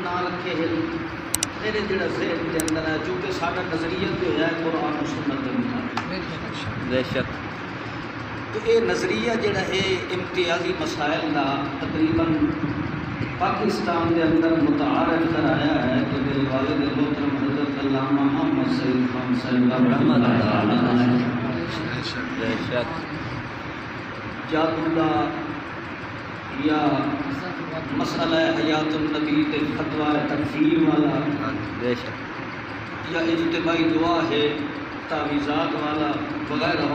نہ رکھے ہیں میرے جڑا ذہن کے اندر ہے چونکہ سارا نظریہ جو ہے قرآن و سنت کے مطابق بے شک تو یہ نظریہ جڑا ہے امتیازی مسائل کا تقریباً پاکستان کے اندر متعارف کرایا ہے کہ میرے والد محترم حضرت علامہ محمد سعید خان صاحب رحمۃ اللہ علیہ بے شک جادولا یا مسئلہ حیات النبی کے فتویٰ تکفیر والا بے شک یا اجتماعی دعا ہے تعویذات والا وغیرہ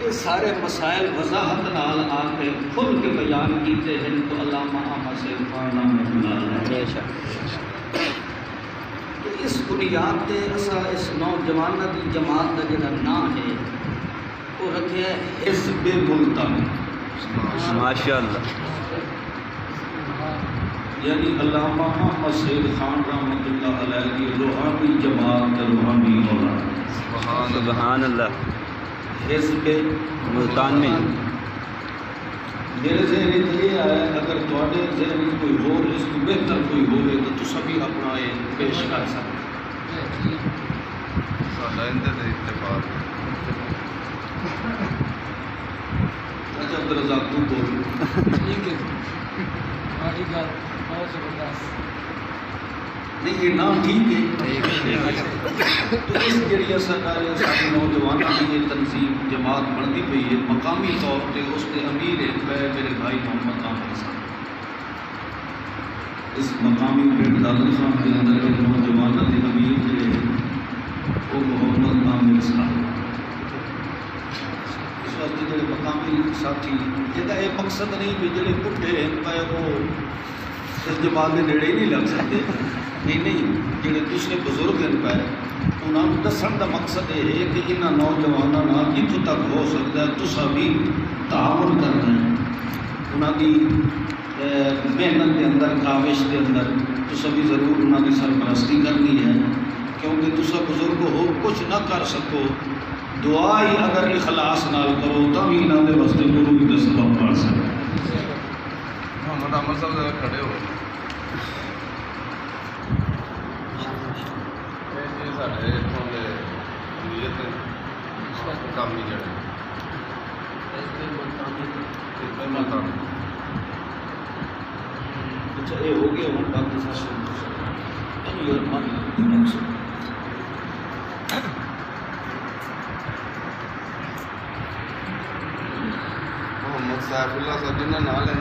یہ سارے مسائل وضاحت نال آ کے کھل کے بیان کیتے ہیں تو علامہ احمد سعید خان رحمۃ اللہ علیہ بے شک تو اس بنیاد تے اسا اس نوجوانوں کی جماعت کا جڑا نام ہے وہ رکھے ہے حزب ملتان ماشاء اللہ یعنی علامہ احمد سعید خان رحمۃ اللہ علیہ کی روحانی جماعت کا روحانی مولا سبحان اللہ حزب ملتان میں میرے ذہن میں یہ آیا اگر تھوڑے ذہن میں کوئی ہو اس کو بہتر کوئی ہوئے تو تسا بھی اپنا یہ پیش کر سکتے اچھا عبدالرزاق تو بول نہیں یہ نام ٹھیک ہے تو اس ذریعے سارے سارے نوجوانوں کی یہ تنظیم جماعت بنتی پئی ہے مقامی طور پہ اس کے امیر ایک ہے میرے بھائی محمد عامر صاحب اس مقامی پنڈ دادن صاحب کے اندر ایک نوجوانوں کے امیر جو ہے وہ محمد عامر صاحب اس واسطے جڑے مقامی ساتھی یہ یہ مقصد نہیں بھی جڑے بڈھے ہیں پہ وہ اس جماعت کے نیڑے ہی نہیں لگ سکتے نہیں جڑے دوسرے بزرگ ہیں پہ انہوں نے دسن کا مقصد یہ ہے کہ انہوں نوجوانوں جتوں تک ہو سکتا ہے تسا بھی تعاون کرنا ہے انہوں کی محنت کے اندر کاوش کے اندر تسا بھی ضرور انہوں کی سرپرستی کرنی ہے کیونکہ تسا بزرگ ہو کچھ نہ کر سکو دعا ہی اگر اخلاص نال کرو تو بھی انہوں نے واسطے گرو بھی دس سبب پڑھ سکے محمد عامر صاحب ذرا کھڑے ہو کامی جڑے اچھا یہ ہو گیا ہوں باقی محمد سیف اللہ صاحب جنہیں نہ لیں